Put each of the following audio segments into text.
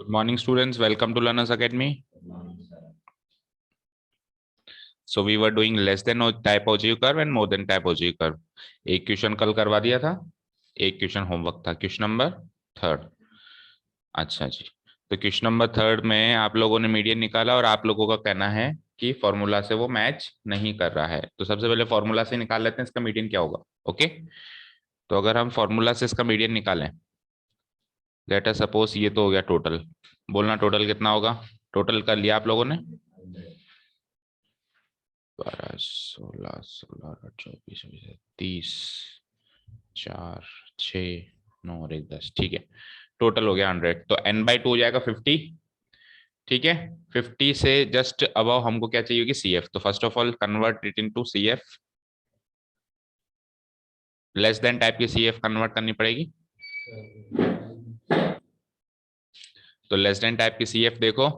Good morning, students. Welcome to Learners Academy. So we were doing less than typology curve and more than typology curve. एक question कल करवा दिया था, एक question homework था, question number 3। अच्छा जी, तो क्वेश्चन नंबर 3 में आप लोगों ने मीडियन निकाला और आप लोगों का कहना है कि फॉर्मूला से वो मैच नहीं कर रहा है। तो सबसे पहले फॉर्मूला से निकाल लेते हैं इसका मीडियन क्या होगा। ओके, तो अगर हम फॉर्मूला से इसका मीडियन निकालें, लेट अस सपोज ये तो हो गया टोटल। बोलना टोटल कितना होगा। टोटल कर लिया आप लोगों ने। 12, 16, 16, 24, 30, 4, 6, 9 और 1, 10। ठीक है, टोटल हो गया 100। तो n/2 हो जाएगा 50। ठीक है, 50 से जस्ट अबव हमको क्या चाहिए होगी, CF। तो first of all convert it into CF। Less than type की CF कन्वर्ट करनी पड़ेगी। तो लेस देन टाइप की CF देखो,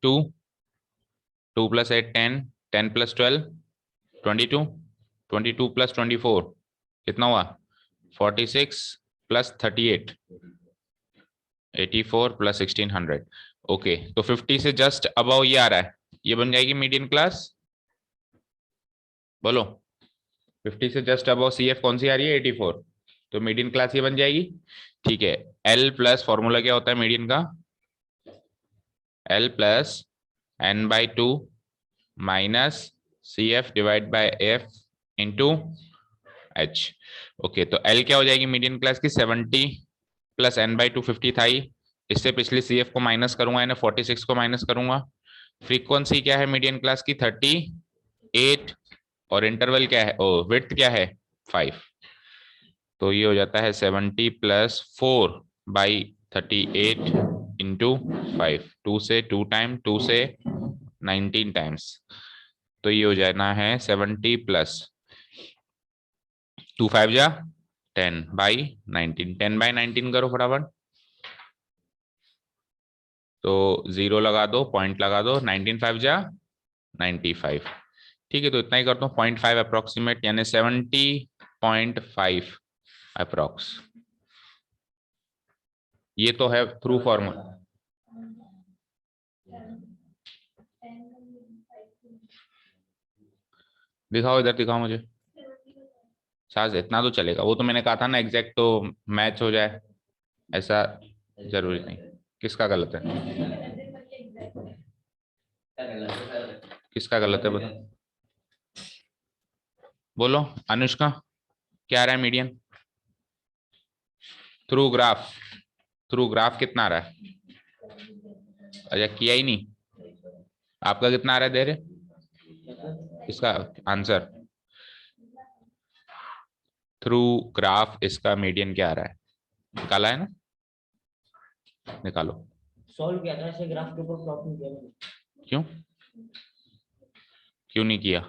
2, 2 + 8 10, 10 + 12 22, 22 + 24 कितना हुआ, 46 + 38 84 + 1600। ओके, तो 50 से जस्ट अबव ये आ रहा है, ये बन जाएगी मीडियन क्लास। बोलो, 50 से जस्ट अबव CF कौन सी आ रही है, 84। तो मीडियन क्लास ये बन जाएगी। ठीक है, L प्लस फॉर्मूला क्या होता है मीडियन का, L plus n/2 minus CF divide by F into H। Okay, तो L क्या हो जाएगी मीडियन क्लास की, 70 प्लस n/2 50 था ही। इससे पिछली CF को माइनस करूंगा, यानी 46 को माइनस करूंगा। फ्रीक्वेंसी क्या है मीडियन क्लास की, 38। और इंटरवल क्या है, ओ विड्थ क्या है, 5। तो ये हो जाता है 70 + 4/38 इंटू 5। 2 से 2 टाइम, 2 से 19 टाइम्स। तो ये हो जाना है 70 + 2 5 जा 10/19। 10/19 करो फटाफट। तो 0 लगा दो, पॉइंट लगा दो, 19 5 जा 95। ठीक है, तो इतना ही करता हूँ, 0.5 अप्रोक्सीमेट, यानी 70.5 अप्रोक्स। ये तो है थ्रू फॉर्मूला। दिखाओ, इधर दिखाओ मुझे। साज इतना तो चलेगा, वो तो मैंने कहा था ना, एग्जैक्ट तो मैच हो जाए, ऐसा जरूरी नहीं। किसका गलत है, किसका गलत है बता, बोलो। अनुष्का, क्या आ रहा है median through graph, through graph कितना आ रहा है। अच्छा, किया ही नहीं। आपका कितना आ रहा है, दे रहे इसका आंसर थ्रू ग्राफ, इसका मीडियन क्या आ रहा है, निकाला है ना, निकालो। सॉल्व किया था ऐसे ग्राफ के ऊपर, प्लॉट नहीं किया मैंने। क्यों, क्यों नहीं किया,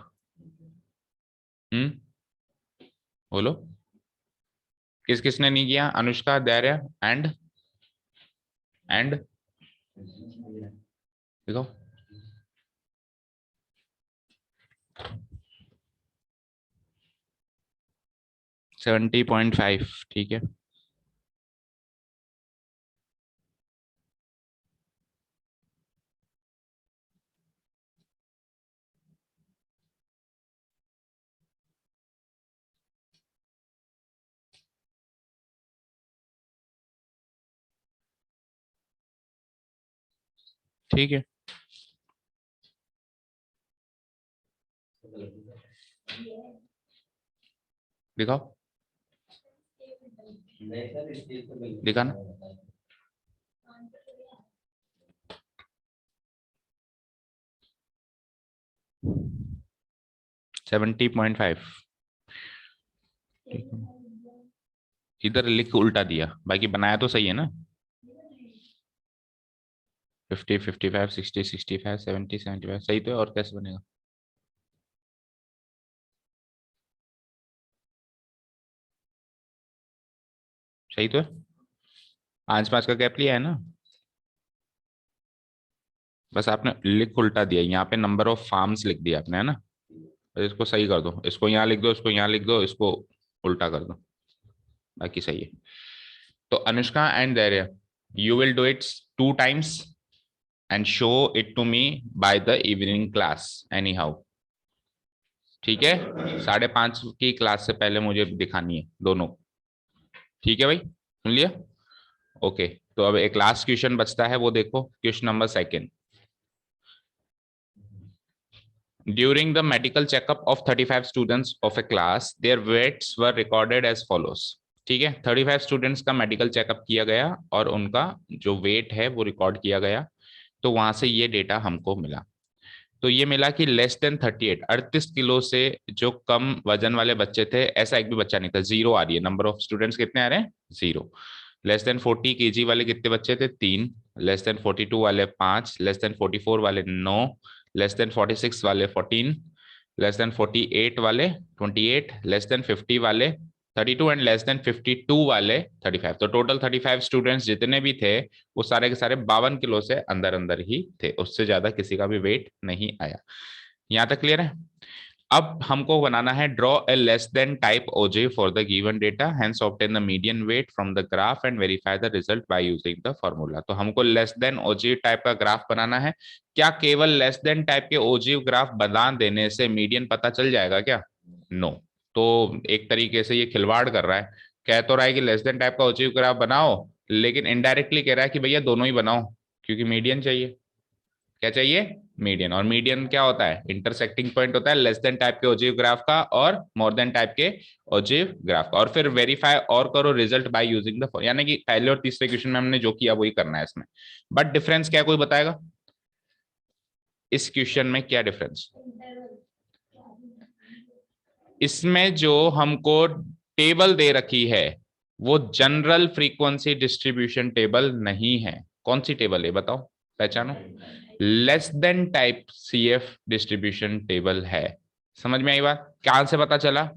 बोलो। किस किसने नहीं किया, अनुष्का, धैर्य एंड देखो। $70.5, ठीक है। ठीक है, दिखाओ, दिखाना। 70.5, इधर लिख उल्टा दिया, बाकी बनाया तो सही है ना। 50 55 60 65 70 75 सही तो है, और कैसे बनेगा। सही तो है, 5 5 का गैप लिया है ना। बस आपने लिख उल्टा दिया, यहाँ पे नंबर ऑफ फार्म्स लिख दिया आपने, है ना। तो इसको सही कर दो, इसको यहाँ लिख दो, इसको यहाँ लिख दो, इसको उल्टा कर दो, बाकी सही है। तो Anushka and Dhairya, you will do it 2 times and show it to me by the evening class anyhow. ठीक है, 5:30 की क्लास से पहले मुझे दिखानी है दोनों। ठीक है भाई, सुन लिया? ओके, तो अब एक लास्ट क्वेश्चन बचता है, वो देखो question number 2। During the medical checkup of 35 students of a class, their weights were recorded as follows. ठीक है, 35 स्टूडेंट्स का मेडिकल चेकअप किया गया और उनका जो वेट है वो रिकॉर्ड किया गया। तो वहां से ये डेटा हमको मिला। तो ये मिला कि लेस देन 38, 38 किलो से जो कम वजन वाले बच्चे थे, ऐसा एक भी बच्चा नहीं था। जीरो आ रही है, नंबर ऑफ स्टूडेंट्स कितने आ रहे हैं? जीरो। लेस देन 40 kg वाले कितने बच्चे थे? 3। लेस देन 42 वाले 5। लेस देन 44 वाले 9। लेस देन 46 वाले 14। लेस देन 48 वाले 28। लेस देन 50 वाले 32 एंड लेस देन 52 वाले 35। तो टोटल 35 स्टूडेंट्स जितने भी थे वो सारे के सारे 52 किलो से अंदर अंदर ही थे, उससे ज्यादा किसी का भी वेट नहीं आया। यहां तक क्लियर है? अब हमको बनाना है draw a less than type ogive for the given data, hence obtain the median weight from the graph and verify the result by using the formula. तो हमको लेस देन ओजे टाइप का graph बनाना है। क्या केवल less than type के ओजे graph बना देने से मीडियन पता चल जाएगा क्या? नो। तो एक तरीके से ये खिलवाड़ कर रहा है। कह तो रहा है कि लेस देन टाइप का ओजे ग्राफ बनाओ, लेकिन इनडायरेक्टली कह रहा है कि भैया दोनों ही बनाओ, क्योंकि मीडियन चाहिए। क्या चाहिए? मीडियन। और मीडियन क्या होता है? इंटरसेक्टिंग पॉइंट होता है लेस देन टाइप के ओजिव ग्राफ का और मोर देन टाइप के ओजिव ग्राफ का। और फिर वेरीफाई और करो रिजल्ट बाय यूजिंग द, यानी कि पहले और तीसरे क्वेश्चन में हमने जो किया वही करना है इसमें। बट डिफरेंस क्या, कोई बताएगा इस क्वेश्चन में क्या डिफरेंस? इसमें जो हमको टेबल दे रखी है वो जनरल फ्रीक्वेंसी डिस्ट्रीब्यूशन टेबल नहीं है। कौन सी टेबल है बताओ, पहचानो। Less than type CF distribution table है। समझ में आई बात? कहां से पता चला?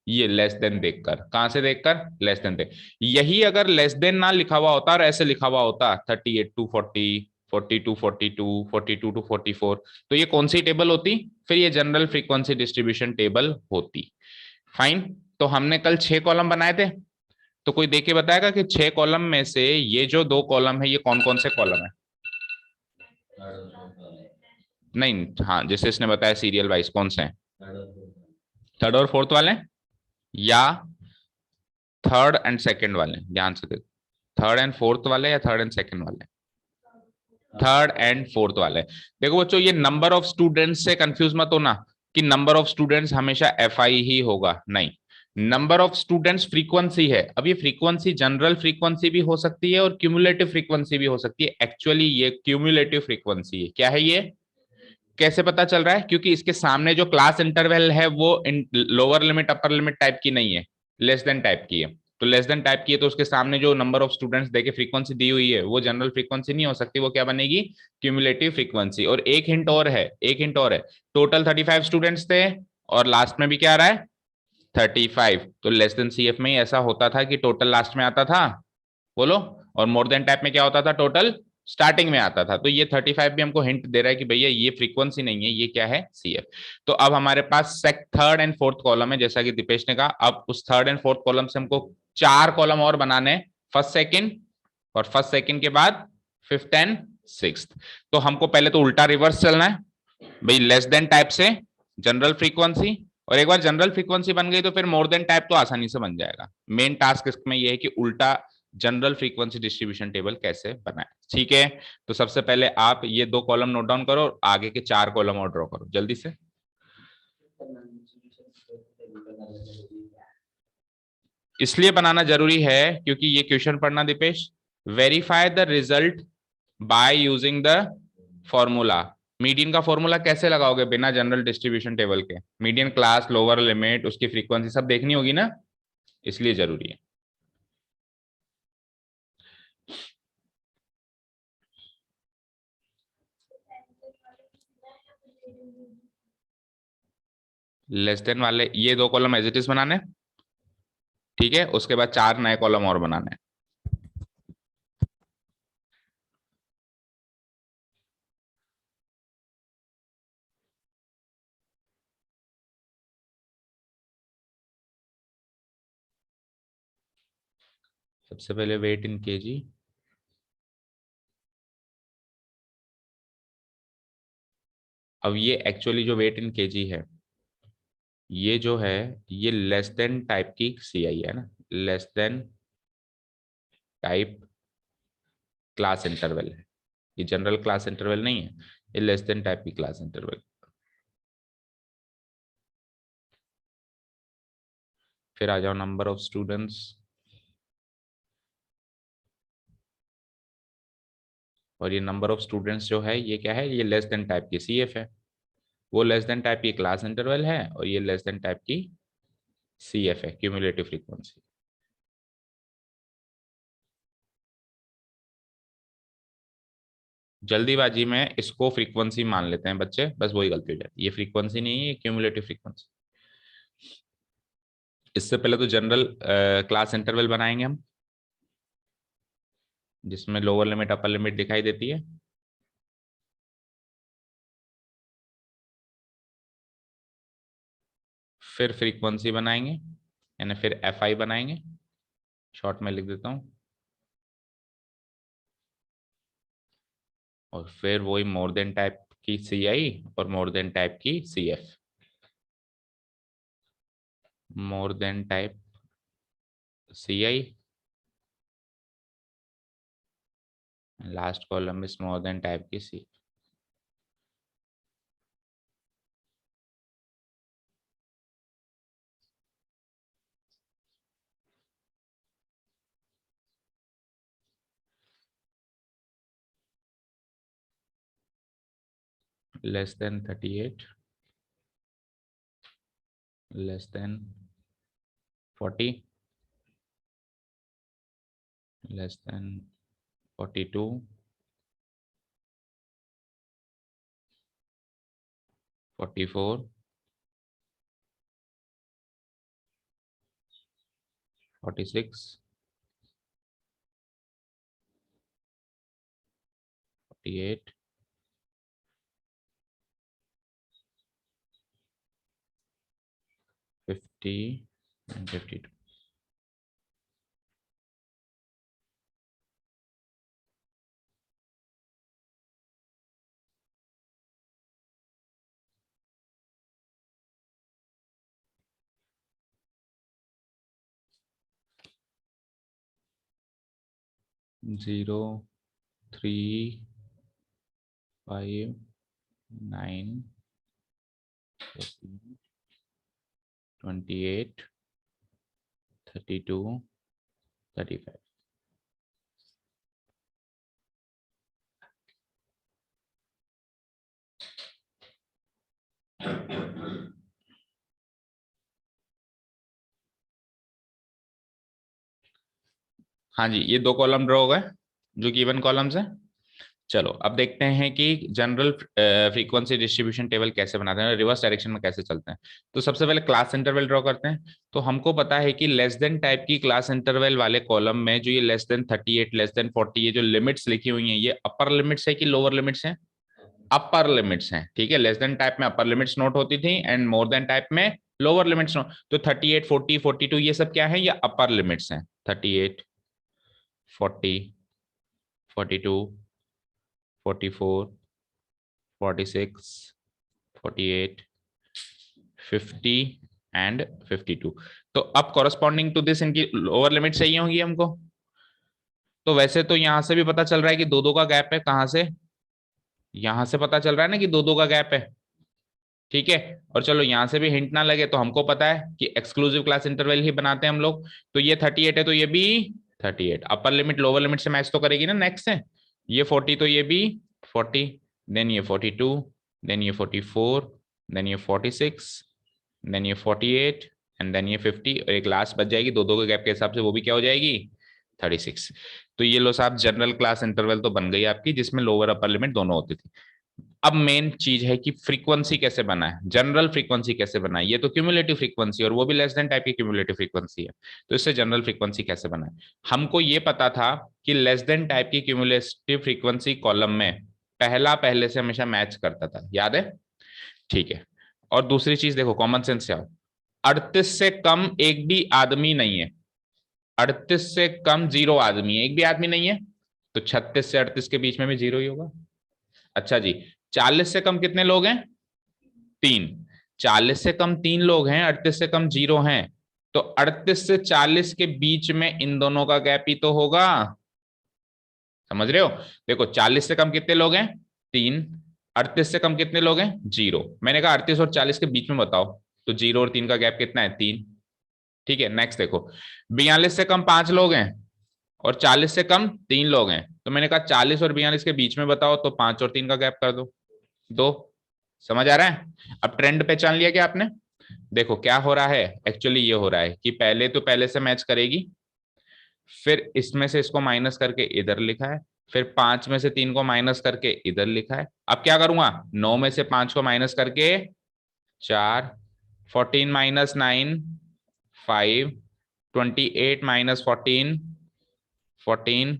ये लेस देन देखकर। कहां से देखकर? लेस देन देख। यही अगर लेस देन ना लिखा हुआ होता और ऐसे लिखा हुआ होता 38 to 40, 40 to 42, 42 to 44, तो ये कौन सी टेबल होती? फिर ये जनरल फ्रीक्वेंसी डिस्ट्रीब्यूशन टेबल होती। फाइन। तो हमने कल 6 कॉलम बनाए थे, तो कोई देख के बताएगा कि 6 कॉलम में से ये जो 2 कॉलम है ये कौन कौन से कॉलम है? नहीं, हाँ, जैसे इसने बताया सीरियल वाइज कौन से हैं? थर्ड और फोर्थ वाले, या थर्ड एंड सेकंड वाले? ध्यान से देखो, थर्ड एंड फोर्थ वाले या थर्ड एंड सेकंड वाले? थर्ड एंड फोर्थ वाले। देखो बच्चों, ये नंबर ऑफ स्टूडेंट्स से कंफ्यूज मत होना कि नंबर ऑफ स्टूडेंट्स हमेशा एफ आई ही होगा, नहीं। नंबर ऑफ स्टूडेंट्स फ्रीक्वेंसी है। अब ये फ्रीक्वेंसी जनरल फ्रीक्वेंसी भी हो सकती है और क्यूमुलेटिव फ्रीक्वेंसी भी हो सकती है। एक्चुअली ये क्यूमुलेटिव फ्रीक्वेंसी है। क्या है ये? कैसे पता चल रहा है? क्योंकि इसके सामने जो क्लास इंटरवल है वो lower limit upper limit type की नहीं है, लेस देन टाइप की है। तो लेस देन टाइप की है तो उसके सामने जो नंबर ऑफ स्टूडेंट्स देके फ्रीक्वेंसी दी हुई है वो जनरल फ्रीक्वेंसी नहीं हो सकती, वो क्या बनेगी? Cumulative frequency. और एक हिंट और है, एक हिंट और है। टोटल 35 स्टूडेंट्स थे और लास्ट में भी क्या आ रहा है? 35। तो लेस देन सीएफ में ही ऐसा होता था कि टोटल लास्ट में आता था, बोलो। और मोर देन टाइप में क्या होता था? टोटल स्टार्टिंग में आता था। तो ये 35 भी हमको हिंट दे रहा है कि भैया ये फ्रीक्वेंसी नहीं है, ये क्या है? सीएफ। तो अब हमारे पास थर्ड एंड फोर्थ कॉलम है, जैसा कि दीपेश ने कहा। अब उस थर्ड एंड फोर्थ कॉलम से हमको 4 कॉलम और बनाने, फर्स्ट सेकंड, और फर्स्ट सेकंड के बाद फिफ्थ एंड सिक्स्थ। तो हमको पहले तो उल्टा रिवर्स चलना है भाई, लेस देन टाइप से जनरल फ्रीक्वेंसी, और एक बार जनरल फ्रीक्वेंसी बन गई तो फिर मोर देन टाइप तो आसानी से बन जाएगा। मेन टास्क इसमें यह है कि उल्टा जनरल फ्रीक्वेंसी डिस्ट्रीब्यूशन टेबल कैसे बनाए। ठीक है, तो सबसे पहले आप ये 2 कॉलम नोट डाउन करो, आगे के 4 कॉलम और ड्रॉ करो जल्दी से। इसलिए बनाना जरूरी है क्योंकि ये क्वेश्चन पढ़ना Deepesh, verify the result by using the formula. Median का फॉर्मूला कैसे लगाओगे बिना जनरल डिस्ट्रीब्यूशन टेबल के? मीडियन क्लास, लोअर लिमिट, उसकी फ्रीक्वेंसी सब देखनी होगी ना, इसलिए जरूरी है। लेस देन वाले ये 2 कॉलम एज इट इज बनाने, ठीक है। उसके बाद 4 नए कॉलम और बनाने। सबसे पहले वेट इन केजी, अब ये एक्चुअली जो वेट इन केजी है, ये जो है ये लेस देन टाइप की सीआई है ना, less than type class interval है, ये जनरल क्लास इंटरवल नहीं है, ये लेस देन टाइप की क्लास इंटरवल। फिर आ जाओ नंबर ऑफ स्टूडेंट्स, और ये नंबर ऑफ स्टूडेंट्स जो है ये क्या है, ये लेस देन टाइप की सीएफ है, वो लेस देन टाइप की क्लास इंटरवल है, और ये लेस देन टाइप की सीएफ है, क्यूमुलेटिव फ्रीक्वेंसी। जल्दीबाजी में इसको फ्रीक्वेंसी मान लेते हैं बच्चे, बस वही गलती हो जाती है, ये फ्रीक्वेंसी नहीं है, ये क्यूमुलेटिव फ्रीक्वेंसी। इससे पहले तो जनरल क्लास इंटरवल बनाएंगे हम, जिसमें लोअर लिमिट अपर लिमिट दिखाई देती है। फिर फ्रीक्वेंसी बनाएंगे, यानी फिर एफ आई बनाएंगे, शॉर्ट में लिख देता हूँ, और फिर वही मोर देन टाइप की सी आई और मोर देन टाइप की C F, more than type C I, last column is more than type की C. Less than 38, less than 40, less than 42, 44, 46, 48, 50 and 52। 0, 3, 5, 9, 14, 28, 32, 35। हाँ जी, ये दो कॉलम ड्रॉ हो गए जो कि इवन कॉलम्स है। चलो अब देखते हैं कि जनरल फ्रीक्वेंसी डिस्ट्रीब्यूशन टेबल कैसे बनाते हैं, रिवर्स डायरेक्शन में कैसे चलते हैं। तो सबसे पहले क्लास इंटरवल ड्रॉ करते हैं। तो हमको पता है कि लेस देन टाइप की क्लास इंटरवल वाले कॉलम में जो ये लेस देन 38, लेस देन 40, ये जो लिमिट्स लिखी हुई हैं, ये अपर लिमिट्स है कि लोअर लिमिट्स हैं? अपर लिमिट्स हैं, ठीक है। लेस देन टाइप में अपर लिमिट्स नोट होती थी एंड मोर देन टाइप में लोअर लिमिट्स नोट। तो 38, 40, 42 ये सब क्या है, ये अपर लिमिट्स हैं। 38, 40, 42, 44, 46, 48, 50 एंड 52। तो अब कॉरस्पॉन्डिंग टू दिस इनकी लोअर लिमिट चाहिए होंगी हमको। तो वैसे तो यहां से भी पता चल रहा है कि दो दो का गैप है, कहां से, यहां से पता चल रहा है ना कि दो दो का गैप है, ठीक है। और चलो यहां से भी हिंट ना लगे तो हमको पता है कि एक्सक्लूसिव क्लास इंटरवल ही बनाते हैं हम लोग। तो ये 38 है तो ये भी 38, अपर लिमिट लोअर लिमिट से मैच तो करेगी ना नेक्स्ट से। ये 40 तो ये भी 40, देन ये 42, देन ये 44, देन ये 46, देन ये 48 एंड देन ये 50, और एक लास्ट बच जाएगी दो दो के गैप के हिसाब से, वो भी क्या हो जाएगी, 36। तो ये लो साहब जनरल क्लास इंटरवल तो बन गई आपकी, जिसमें लोअर अपर लिमिट दोनों होती थी। अब मेन चीज है कि फ्रीक्वेंसी कैसे बना है, जनरल फ्रीक्वेंसी कैसे बना है। ये तो क्यूमुलेटिव फ्रीक्वेंसी और वो भी लेस देन टाइप की क्यूमुलेटिव फ्रीक्वेंसी है। तो इससे जनरल फ्रीक्वेंसी कैसे बना है, हमको ये पता था कि लेस देन टाइप की क्यूमुलेटिव फ्रीक्वेंसी कॉलम में पहला पहले से हमेशा मैच करता था, याद है, ठीक है। और दूसरी चीज देखो, कॉमन सेंस से आओ, 38 से कम एक भी आदमी नहीं है, 38 से कम 0 आदमी है, एक भी आदमी नहीं है, तो 36 से 38 के बीच में भी 0 ही होगा। अच्छा जी, 40 से कम कितने लोग हैं? 3। 40 से कम 3 लोग हैं, 38 से कम 0 हैं, तो 38 से 40 के बीच में इन दोनों का गैप ही तो होगा। समझ रहे हो? देखो 40 से कम कितने लोग हैं? 3। 38 से कम कितने लोग हैं? 0। मैंने कहा 38 और 40 के बीच में बताओ, तो 0 और 3 का गैप कितना है? 3। ठीक है, नेक्स्ट देखो, 42 से कम 5 लोग हैं और 40 से कम 3 लोग हैं, तो मैंने कहा 40 और 42 के बीच में बताओ, तो 5 और 3 का गैप कर दो, 2। समझ आ रहा है? अब ट्रेंड पहचान लिया क्या आपने? देखो क्या हो रहा है, एक्चुअली ये हो रहा है कि पहले तो पहले से मैच करेगी, फिर इसमें से इसको माइनस करके इधर लिखा है, फिर 5 में से 3 को माइनस करके इधर लिखा है। अब क्या करूंगा, 9 में से 5 को माइनस करके 4, 14 माइनस 9 5, 28 माइनस 14 14,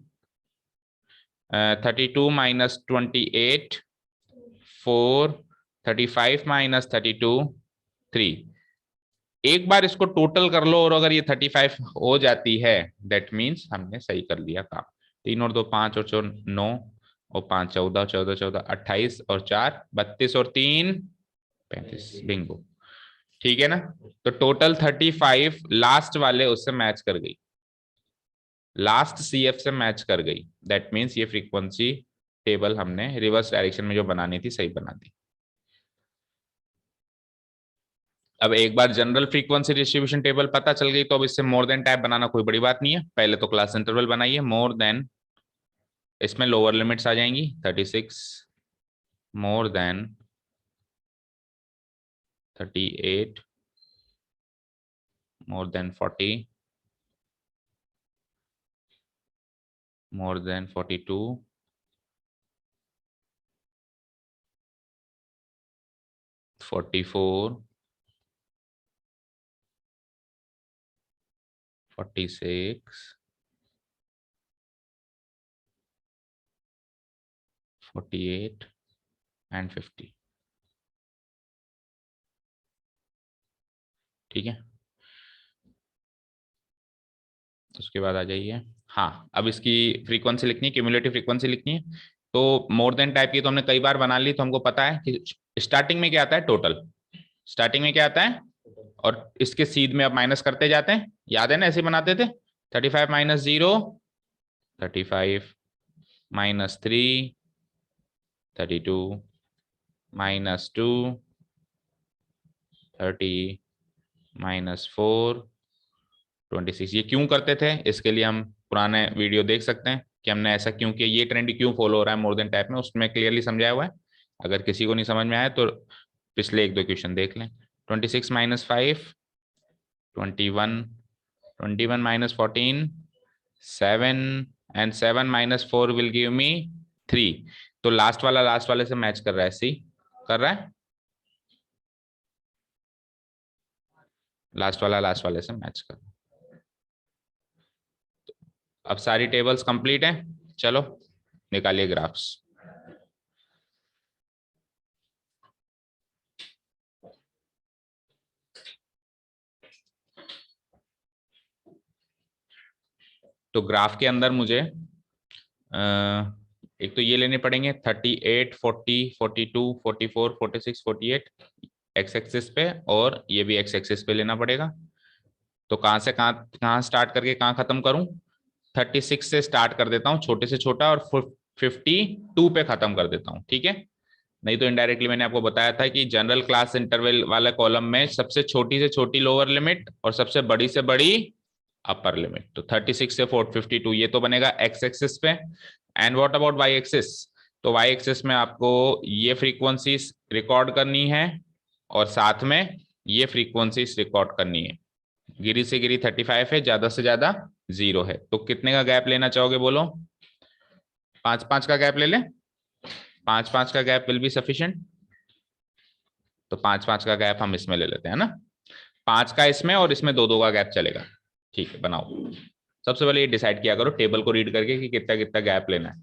32 माइनस 28 4, 35 माइनस 32 3। एक बार इसको टोटल कर लो, और अगर ये 35 हो जाती है, दैट मीन्स हमने सही कर लिया काम। 3 और 2 5 और 4 9 और 5 14, 14 14 28 और 4 32 और 3 35। बिंगो। ठीक है ना? तो टोटल 35 लास्ट वाले उससे मैच कर गई, लास्ट सीएफ से मैच कर गई। दैट मीन्स ये फ्रीक्वेंसी टेबल हमने रिवर्स डायरेक्शन में जो बनानी थी सही बना दी। अब एक बार जनरल फ्रीक्वेंसी डिस्ट्रीब्यूशन टेबल पता चल गई, तो अब इससे मोर देन टाइप बनाना कोई बड़ी बात नहीं है। पहले तो क्लास इंटरवल बनाइए, मोर देन, इसमें लोअर लिमिट्स आ जाएंगी 36, more than 38, more than 40, more than 42, 44, 46, 48 and 50। ठीक है, उसके बाद आ जाइए। हाँ, अब इसकी फ्रीक्वेंसी लिखनी है, क्यूमुलेटिव फ्रीक्वेंसी लिखनी है। तो मोर देन टाइप की तो हमने कई बार बना ली, तो हमको पता है कि स्टार्टिंग में क्या आता है, टोटल। स्टार्टिंग में क्या आता है, और इसके सीध में अब माइनस करते जाते हैं, याद है ना, ऐसे बनाते थे। 35 माइनस 0 35, माइनस 3 32, माइनस 2 30, माइनस 4 26। ये क्यों करते थे, इसके लिए हम पुराने वीडियो देख सकते हैं कि हमने ऐसा क्यों किया, ये ट्रेंड क्यों फॉलो हो रहा है मोर देन टाइप में, उसमें क्लियरली समझाया हुआ है। अगर किसी को नहीं समझ में आया तो पिछले 1-2 क्वेश्चन देख लें। 26 minus 5 21, 21 minus 14 7, and 7 minus 4 will give me 3। तो लास्ट वाले से मैच कर रहा है, सी कर रहा है, लास्ट वाले से मैच कर रहा है। अब सारी टेबल्स कंप्लीट हैं, चलो निकालिए ग्राफ्स। तो ग्राफ के अंदर मुझे एक तो ये लेने पड़ेंगे 38 40 42 44 46 48 एक्स एक्सिस पे, और ये भी एक्स एक्सिस पे लेना पड़ेगा। तो कहाँ से कहाँ स्टार्ट करके कहाँ खत्म करूं? 36 से स्टार्ट कर देता हूँ, छोटे से छोटा, और 52 पे खत्म कर देता हूँ। ठीक है, नहीं तो इनडायरेक्टली मैंने आपको बताया था कि जनरल क्लास इंटरवल वाला कॉलम में सबसे छोटी से छोटी लोअर लिमिट और सबसे बड़ी से बड़ी अपर लिमिट। तो 36 से 452 ये तो बनेगा एक्स एक्सिस पे। And what about Y axis? तो वाई एक्सिस में आपको ये फ्रीक्वेंसीज रिकॉर्ड करनी है, और साथ में ये फ्रीक्वेंसीज रिकॉर्ड करनी है। गिरी से गिरी 35 है, ज्यादा से ज्यादा 0 है, तो कितने का गैप लेना चाहोगे बोलो? 5-5 का गैप ले लें? 5-5 का गैप विल बी सफिशिएंट। तो 5-5 का गैप हम इसमें ले लेते हैं ना, 5 का इसमें और इसमें 2-2 का गैप चलेगा। ठीक है, बनाओ। सबसे पहले ये डिसाइड किया करो टेबल को रीड करके कि कितना कितना गैप लेना है।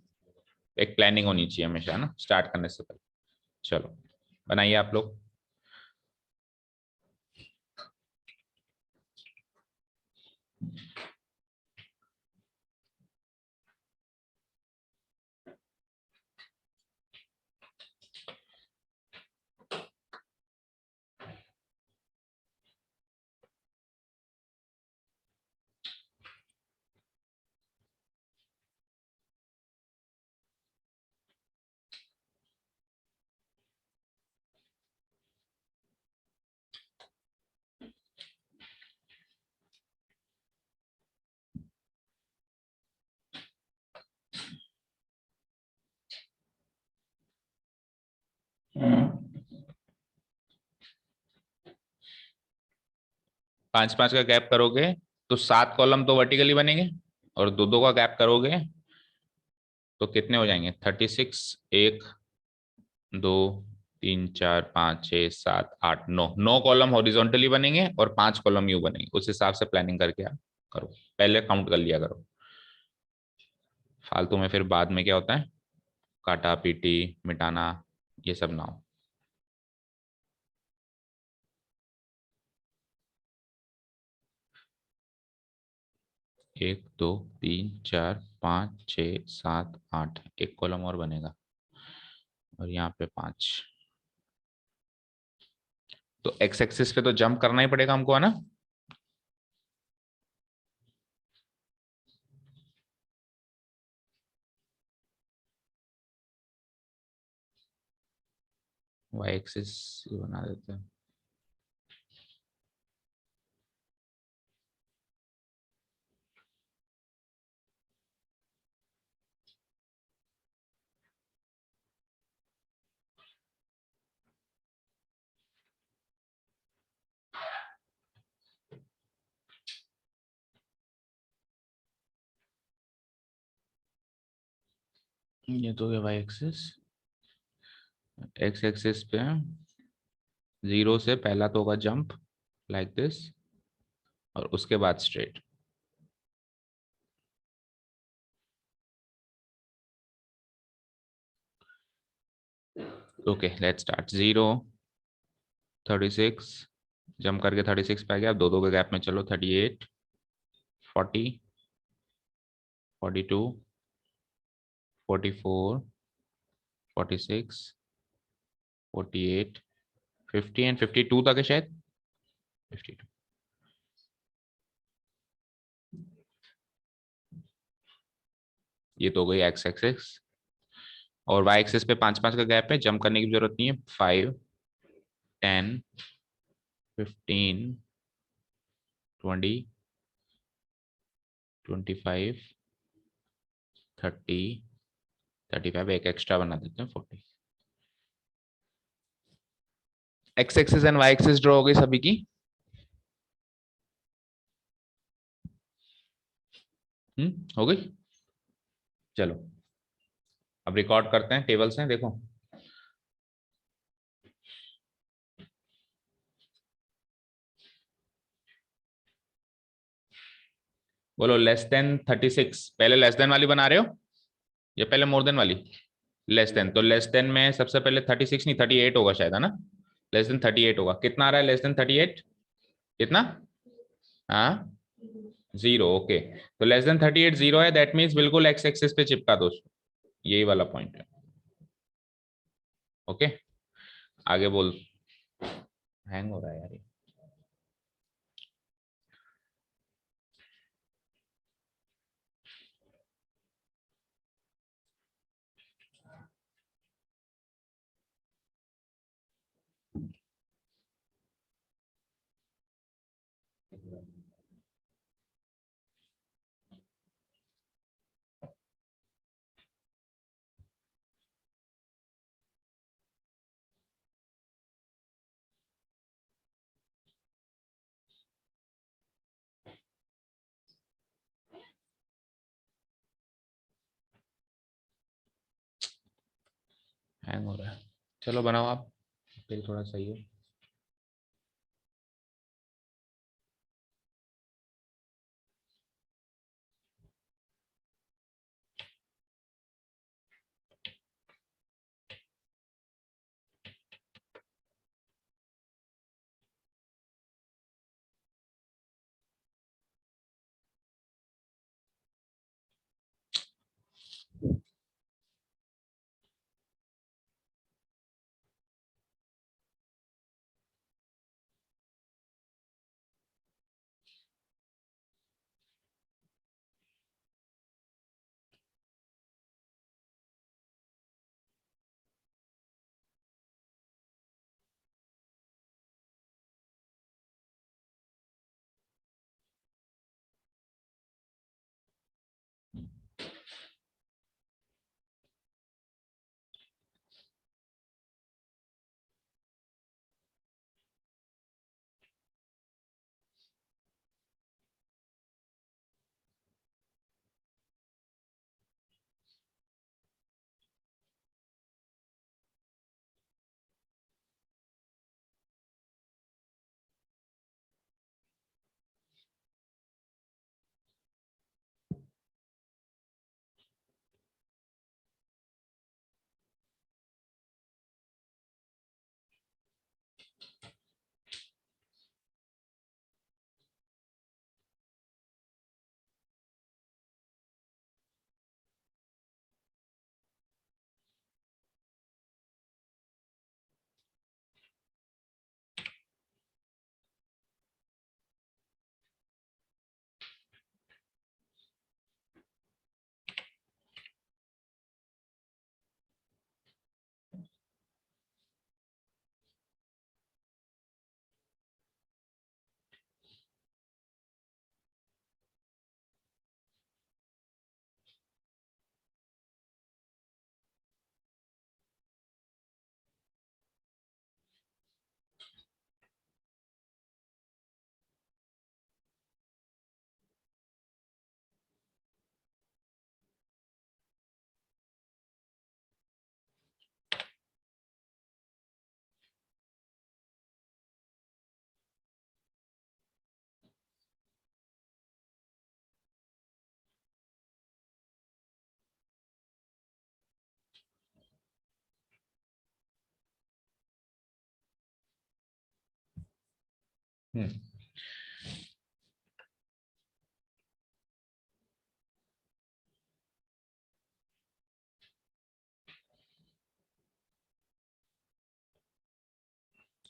एक प्लानिंग होनी चाहिए हमेशा ना स्टार्ट करने से पहले। चलो बनाइए आप लोग। 5 5 का गैप करोगे तो 7 कॉलम तो वर्टिकली बनेंगे, और 2 2 का गैप करोगे तो कितने हो जाएंगे? 36, 1 2 3 4 5 6 7 8 9, 9 कॉलम हॉरिजॉन्टली बनेंगे और 5 कॉलम यू बनेंगे। उस हिसाब से प्लानिंग करके आप करो, पहले काउंट कर लिया करो। फालतू में फिर बाद में क्या होता है, काटा पीटी मिटाना, ये सब ना हो। 1 2 3 4 5 6 7 8, एक कॉलम और बनेगा, और यहाँ पे 5। तो एक्स एक्सिस पे तो जंप करना ही पड़ेगा हमको, है ना? वाई एक्सिस बना देते हैं। ये तो है वाई एक्सिस। एक्स एक्सिस पे 0 से पहला तो होगा जंप लाइक दिस, और उसके बाद straight. Okay let's start. 0 36, jump करके 36 पे आ गया, 2 2 के गैप में चलो, 38 40 42 44 46 48 50 एंड 52 तक है शायद, 52। ये तो हो गई एक्स एक्सिस, और वाई एक्सिस पे 5 5 का गैप है, जंप करने की जरूरत नहीं है। 5 10 15 20 25 30 35, एक एक्स्ट्रा बना देते हैं 40। X axis and Y axis draw हो गई सभी की। हो गई। चलो अब रिकॉर्ड करते हैं, टेबल्स हैं देखो। बोलो लेस देन 36, पहले लेस देन वाली बना रहे हो या पहले मोर देन वाली? लेस देन, तो लेस देन में सबसे पहले 36 नहीं 38 होगा शायद, है ना? लेस देन 38 होगा, कितना आ रहा है लेस देन 38? कितना? हाँ 0, ओके। तो लेस देन 38 0 है, दैट मीन्स बिल्कुल एक्स एक्सिस पे चिपका दो उसको। यही वाला पॉइंट है। ओके आगे बोल। हैंग हो रहा है यार ये। हैंग हो रहा है। चलो बनाओ आप, फिर थोड़ा सही है।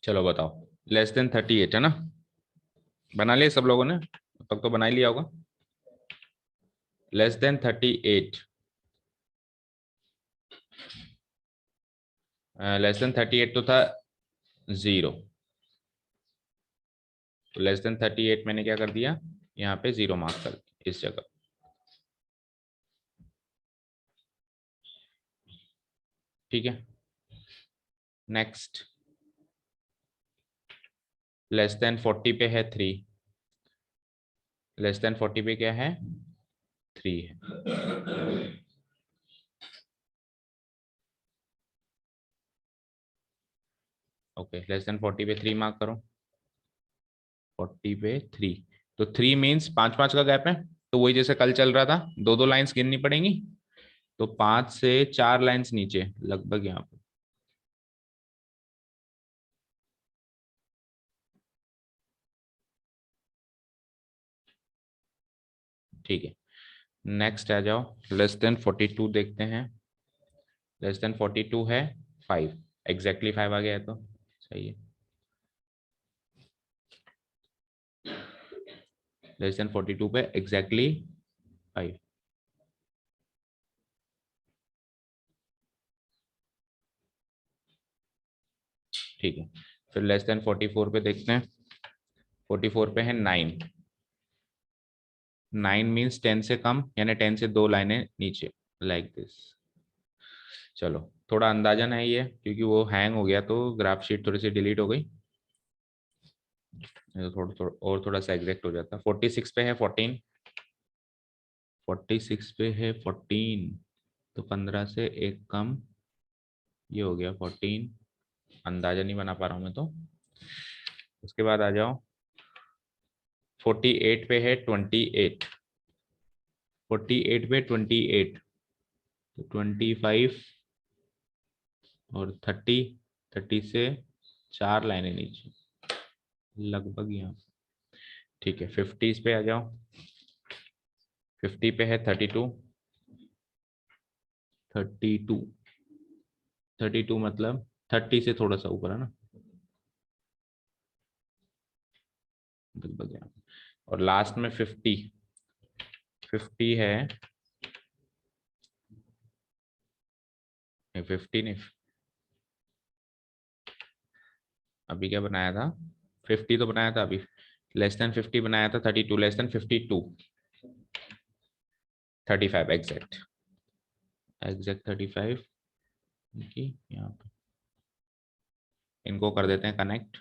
चलो बताओ, लेस देन 38 है ना, बना लिया सब लोगों ने, अब तक तो बना ही लिया होगा। लेस देन 38, लेस देन 38 तो था 0, तो लेस देन 38 मैंने क्या कर दिया, यहाँ पे 0 मार्क कर दिया इस जगह। ठीक है, नेक्स्ट, लेस देन 40 पे है 3, लेस देन 40 पे क्या है, 3 है। ओके, लेस देन 40 पे 3 मार्क करो, 40 पे 3, तो 3 मीन्स 5 5 का गैप है, तो वही जैसे कल चल रहा था, दो दो लाइंस गिननी पड़ेंगी, तो 5 से 4 लाइंस नीचे लगभग यहाँ पे। ठीक है, नेक्स्ट आ जाओ, लेस देन 42 देखते हैं, लेस देन 42 है 5, एग्जैक्टली 5 आ गया है तो सही है। लेस देन 42 पे एग्जैक्टली 5। ठीक है, फिर लेस देन 44 पे देखते हैं, 44 पे है 9, 9 मीन्स 10 से कम, यानी 10 से 2 लाइनें नीचे, लाइक दिस। चलो, थोड़ा अंदाजन है ये, क्योंकि वो हैंग हो गया तो ग्राफ शीट थोड़ी सी डिलीट हो गई, तो और थोड़ा सा एग्जैक्ट हो जाता। 46 पे है 14, 46 पे है 14, तो 15 से एक कम, ये हो गया 14, अंदाजा नहीं बना पा रहा हूँ मैं तो। उसके बाद आ जाओ, 48 पे है 28, 48 पे 28, तो 25 और 30, 30 से 4 लाइनें नीचे लगभग यहाँ। ठीक है, 50 पे आ जाओ, 50 पे है 32, 32, 32 मतलब 30 से थोड़ा सा ऊपर है ना, लगभग यहाँ। और लास्ट में 50, 50 है 50 नहीं, अभी क्या बनाया था, 50 तो बनाया था अभी, लेस देन 50 बनाया था 32, लेस देन 52, 35 एग्जैक्ट, एग्जैक्ट 35 की यहाँ पे, इनको कर देते हैं कनेक्ट।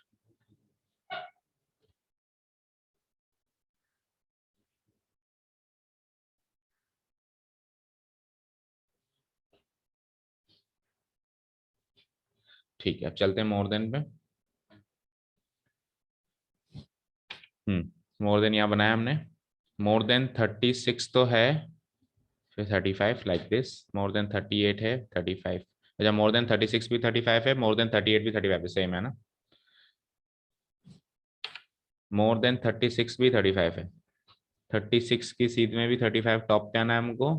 ठीक है, अब चलते हैं मोर देन पे। मोर देन यहाँ बनाया हमने, मोर देन 36 तो है, फिर 35 लाइक दिस, मोर देन 38 है 35, अच्छा मोर देन 36 भी 35 है, मोर देन 38 भी 35 है, सेम है ना, मोर देन 36 भी 35 है, 36 की सीध में भी 35 टॉप पे आना है हमको,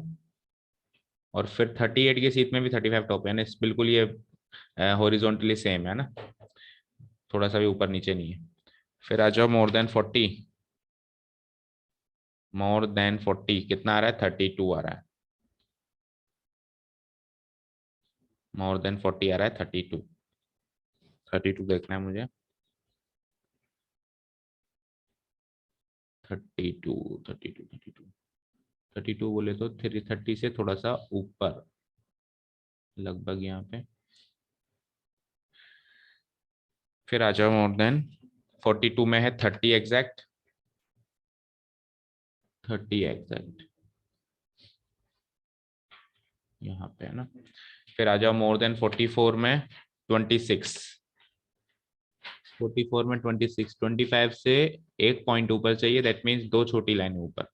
और फिर 38 की सीध में भी 35 टॉप पे आना है, बिल्कुल ये हॉरिजॉन्टली सेम है ना, थोड़ा सा भी ऊपर नीचे नहीं है। फिर आ जाओ मोर देन 40, मोर देन 40 कितना आ रहा है, 32 आ रहा है, मोर देन 40 आ रहा है 32, 32 देखना है मुझे, 32, 32, 32, 32 बोले तो 330 से थोड़ा सा ऊपर लगभग यहाँ पे। फिर आ जाओ मोर देन 42 में है 30 एग्जैक्ट, 30 एग्जैक्ट यहाँ पे है ना। फिर आ जाओ मोर देन 44 में 26, 44 में 26, 25 से एक पॉइंट ऊपर चाहिए, दैट मीन्स दो छोटी लाइन ऊपर,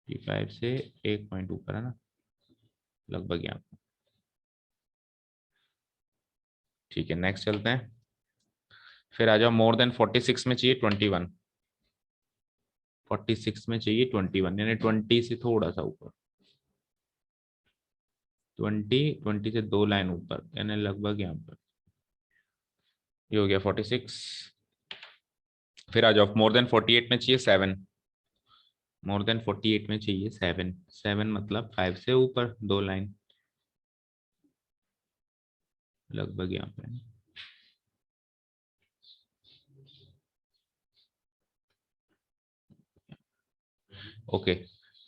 25 से एक पॉइंट ऊपर है ना, लगभग यहाँ पे। ठीक है, नेक्स्ट चलते हैं, फिर आ जाओ मोर देन 46 में चाहिए 21, 46 में चाहिए 21, यानी 20 से थोड़ा सा ऊपर, 20 से 2 लाइन ऊपर, यानी लगभग यहाँ पर। ये हो गया 46। फिर आ जाओ मोर देन 48 में चाहिए 7, मोर देन 48 में चाहिए 7, 7 मतलब 5 से ऊपर 2 लाइन, लगभग यहाँ पे। ओके,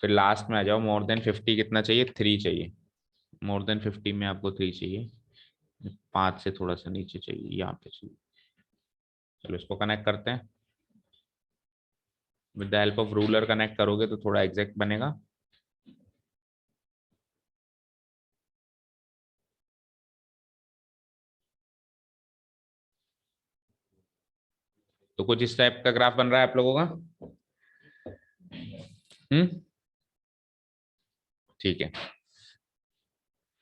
फिर लास्ट में आ जाओ मोर देन 50 कितना चाहिए, 3 चाहिए, मोर देन 50 में आपको 3 चाहिए, 5 से थोड़ा सा नीचे चाहिए, यहाँ पे चाहिए। चलो इसको कनेक्ट करते हैं, with the help of ruler connect करोगे तो थोड़ा एग्जैक्ट बनेगा। तो कुछ इस टाइप का ग्राफ बन रहा है आप लोगों का। ठीक है,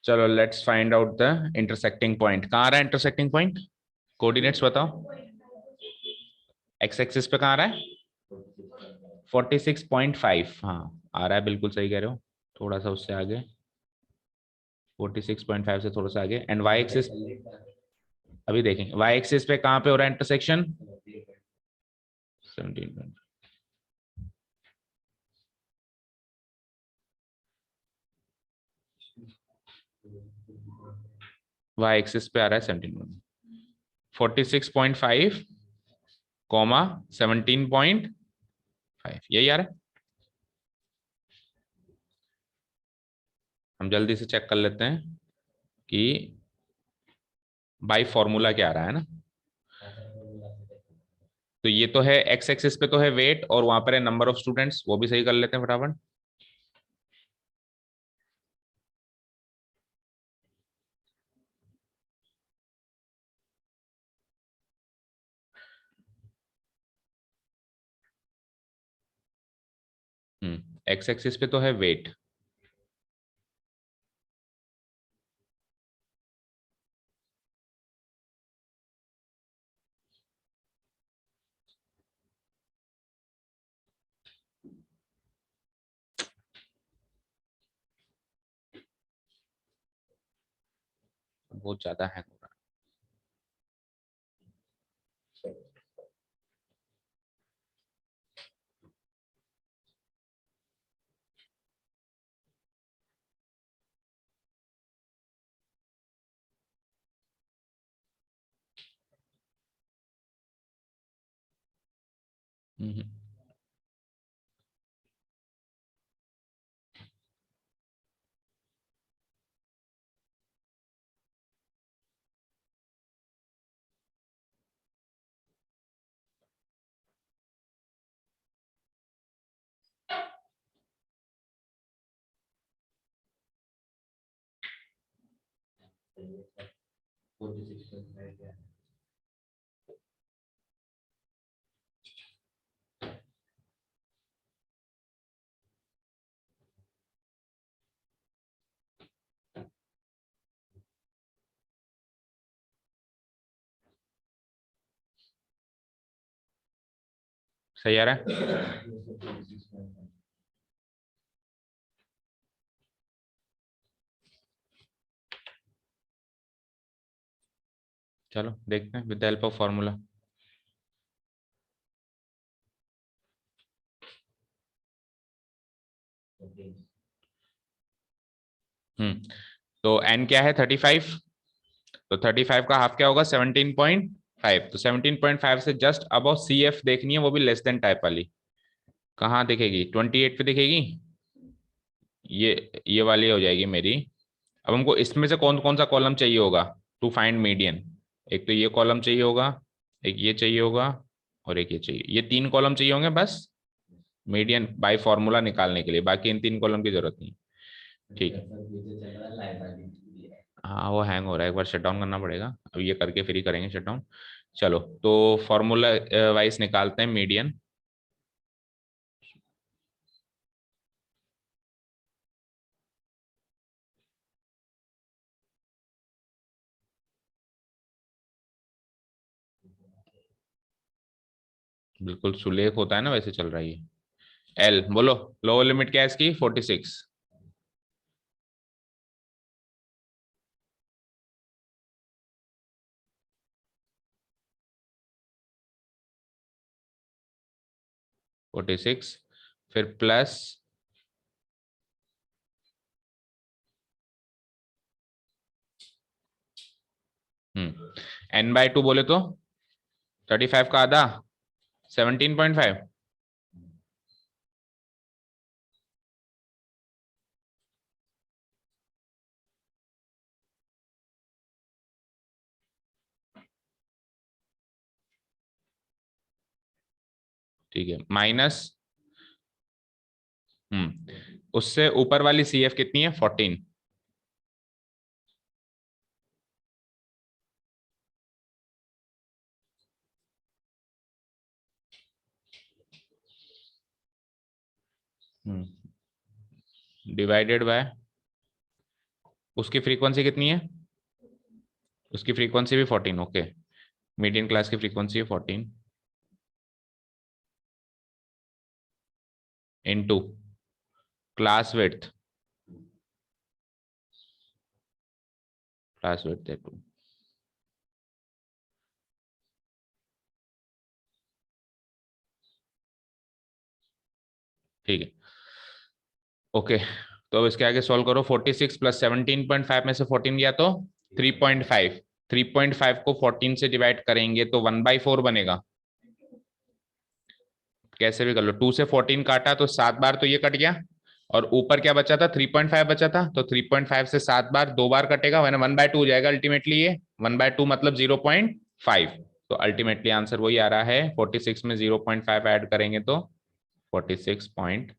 चलो let's find out the intersecting point. कहाँ आ रहा है इंटरसेक्टिंग पॉइंट, कोऑर्डिनेट्स बताओ। एक्स एक्सिस पे कहाँ आ रहा है, 46.5, हाँ आ रहा है, बिल्कुल सही कह रहे हो, थोड़ा सा उससे आगे, 46.5 से थोड़ा सा आगे। एंड वाई एक्सिस, अभी देखेंगे वाई एक्सिस पे कहाँ पे हो रहा है इंटरसेक्शन, 17। वाई एक्सिस पे आ रहा है 17, 46.5 कॉमा 17.5, यही आ रहा है। हम जल्दी से चेक कर लेते हैं कि बाई फॉर्मूला क्या आ रहा है ना। तो ये तो है एक्स एक्सिस पे तो है वेट, और वहां पर है नंबर ऑफ स्टूडेंट्स, वो भी सही कर लेते हैं फटाफट। एक्स एक्सिस पे तो है वेट, बहुत ज्यादा हैंग हो रहा है। सही आ रहा है। चलो देखते हैं with the help of formula. तो एन क्या है 35, तो 35 का हाफ क्या होगा 17.5, तो 17.5 से जस्ट अबव सी एफ देखनी है, वो भी लेस देन टाइप वाली। कहाँ दिखेगी 28 पे दिखेगी, ये वाली हो जाएगी मेरी। अब हमको इसमें से कौन कौन सा कॉलम चाहिए होगा टू फाइंड मीडियन, एक तो ये कॉलम चाहिए होगा, एक ये चाहिए होगा, और एक ये चाहिए, ये 3 कॉलम चाहिए होंगे बस मीडियन बाय फॉर्मूला निकालने के लिए, बाकी इन 3 कॉलम की जरूरत नहीं। ठीक है, हाँ वो हैंग हो रहा है, एक बार शट डाउन करना पड़ेगा, अब ये करके फिर ही करेंगे शट डाउन। चलो तो फॉर्मूला वाइज निकालते हैं मीडियन। बिल्कुल सुलेख होता है ना, वैसे चल रहा है ये। एल बोलो, लोअर लिमिट क्या है इसकी? 46। फिर प्लस n/2 बोले तो 35 का आधा 17.5। ठीक है, माइनस उससे ऊपर वाली सी एफ कितनी है? 14। डिवाइडेड बाय उसकी फ्रीक्वेंसी कितनी है? उसकी फ्रीक्वेंसी भी 14। ओके, मीडियन क्लास की फ्रीक्वेंसी है 14 into class width. Class width है 2। ठीक है, ओके। तो अब इसके आगे सॉल्व करो। 46 प्लस 17.5 में से 14 गया तो 3.5। 3.5 को 14 से डिवाइड करेंगे तो 1/4 बनेगा। कैसे भी कर लो, 2 से 14 काटा तो 7 बार तो ये कट गया, और ऊपर क्या बचा था? 3.5 बचा था, तो 3.5 से 7 बार 2 बार कटेगा, वरना 1/2 हो जाएगा अल्टीमेटली। ये 1/2 मतलब 0.5। तो अल्टीमेटली आंसर वही आ रहा है। 46 में 0.5 ऐड करेंगे तो 46.5।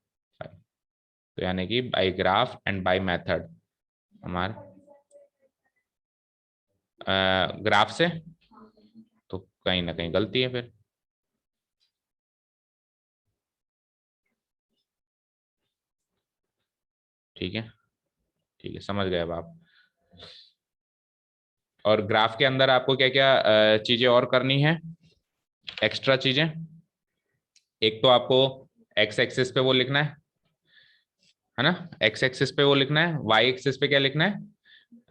तो यानी कि by graph and by method हमारा ग्राफ से तो कहीं ना कहीं गलती है फिर। ठीक है, ठीक है, समझ गए अब आप। और ग्राफ के अंदर आपको क्या क्या चीजें और करनी है, एक्स्ट्रा चीजें? एक तो आपको एक्स एक्सिस पे वो लिखना है ना? एक्स एक्सिस पे वो लिखना है। वाई एक्सिस पे क्या लिखना है?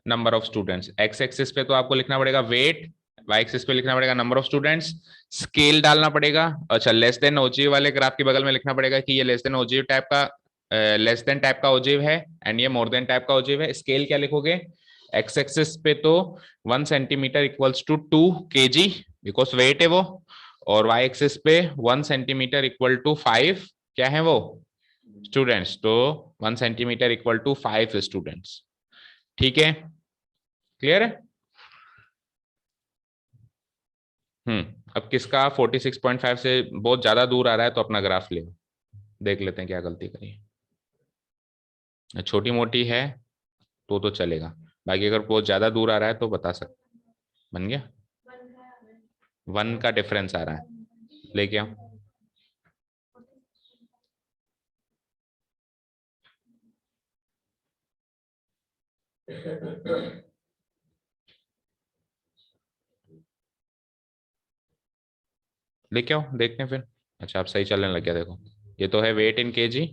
Number of students. X axis पे तो आपको लिखना पड़ेगा वेट, वाई एक्सिस पे लिखना पड़ेगा नंबर ऑफ स्टूडेंट्स। स्केल डालना पड़ेगा। अच्छा, लेस देन ओजीव वाले ग्राफ के बगल में लिखना पड़ेगा कि ये लेस देन ओजीव टाइप का, लेस देन टाइप का ओजीव है, एंड ये मोर देन टाइप का ओजीव है। स्केल क्या लिखोगे? एक्स एक्सिस पे तो 1 centimetre equals to 2 kg, because wait है वो। और वाई एक्सिस पे 1 सेंटीमीटर इक्वल टू 5, क्या है वो? स्टूडेंट्स। तो 1 सेंटीमीटर इक्वल टू 5 स्टूडेंट्स। ठीक है, क्लियर है? अब किसका 46.5 से बहुत ज्यादा दूर आ रहा है, तो अपना ग्राफ ले देख लेते हैं क्या गलती करी है। छोटी मोटी है तो चलेगा, बाकी अगर बहुत ज्यादा दूर आ रहा है तो बता सकते। बन गया? 1 का डिफरेंस आ रहा है, लेके आओ। लेके आओ, देखते हैं फिर। अच्छा, अब सही चलने लग गया, देखो। ये तो है वेट इन केजी,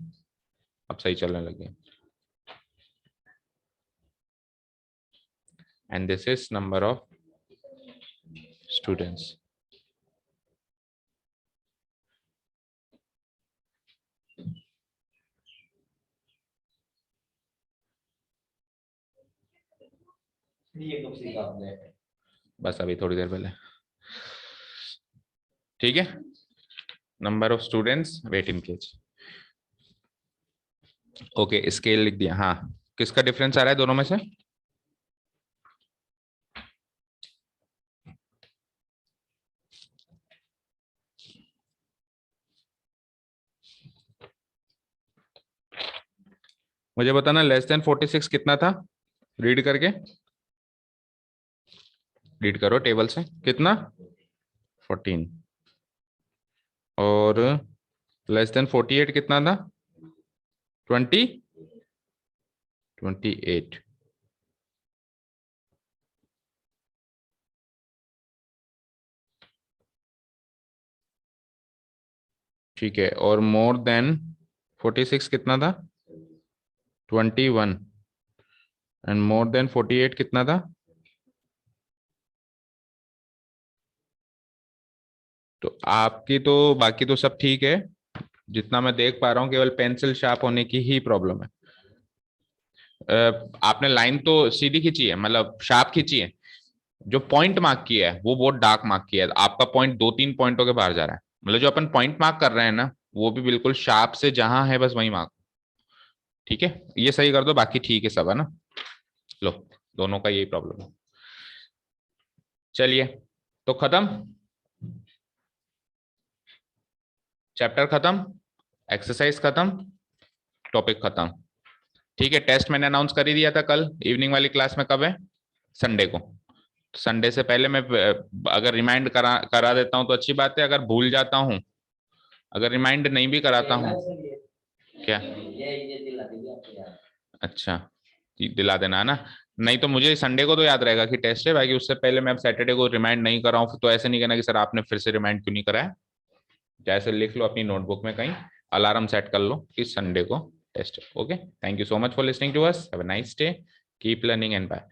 अब सही चलने लग गया। And this is number of students. ये कब सीखा आपने? बस अभी थोड़ी देर पहले। ठीक है, number of students weight in kg. Okay, scale लिख दिया। हाँ, किसका डिफरेंस आ रहा है दोनों में से? मुझे बताना, लेस देन 46 कितना था? रीड करके, रीड करो टेबल से। कितना? 14। और लेस देन 48 कितना था? 20। 28। ठीक है, और मोर देन 46 कितना था? 21। एंड मोर देन 48 कितना था? तो आपकी तो बाकी तो सब ठीक है, जितना मैं देख पा रहा हूँ केवल पेंसिल शार्प होने की ही प्रॉब्लम है। आपने लाइन तो सीधी खींची है, मतलब शार्प खींची है, जो पॉइंट मार्क किया है वो बहुत डार्क मार्क किया है, आपका पॉइंट 2-3 पॉइंटों के बाहर जा रहा है, मतलब जो अपन पॉइंट मार्क कर रहे हैं ना वो भी बिल्कुल शार्प से जहां है बस वही मार्क। ठीक है, ये सही कर दो, बाकी ठीक है सब, है ना? लो, दोनों का यही प्रॉब्लम है। चलिए, तो खत्म, चैप्टर खत्म, एक्सरसाइज खत्म, टॉपिक खत्म। ठीक है, टेस्ट मैंने अनाउंस कर ही दिया था कल इवनिंग वाली क्लास में, कब है? संडे को। संडे से पहले मैं अगर रिमाइंड करा देता हूं तो अच्छी बात है, अगर भूल जाता हूं, अगर रिमाइंड नहीं भी कराता हूं। क्या? ये दिला दीजिए आपको यार। अच्छा, दिला देना है ना। नहीं तो मुझे संडे को तो याद रहेगा कि टेस्ट है, बाकी उससे पहले मैं अब सैटरडे को रिमाइंड नहीं कर रहा हूँ, तो ऐसे नहीं कहना कि सर आपने फिर से रिमाइंड क्यों नहीं कराया। जैसे लिख लो अपनी नोटबुक में कहीं, अलार्म सेट कर लो कि संडे को टेस्ट है। Okay, thank you so much for listening to us, have a nice day, keep learning and bye.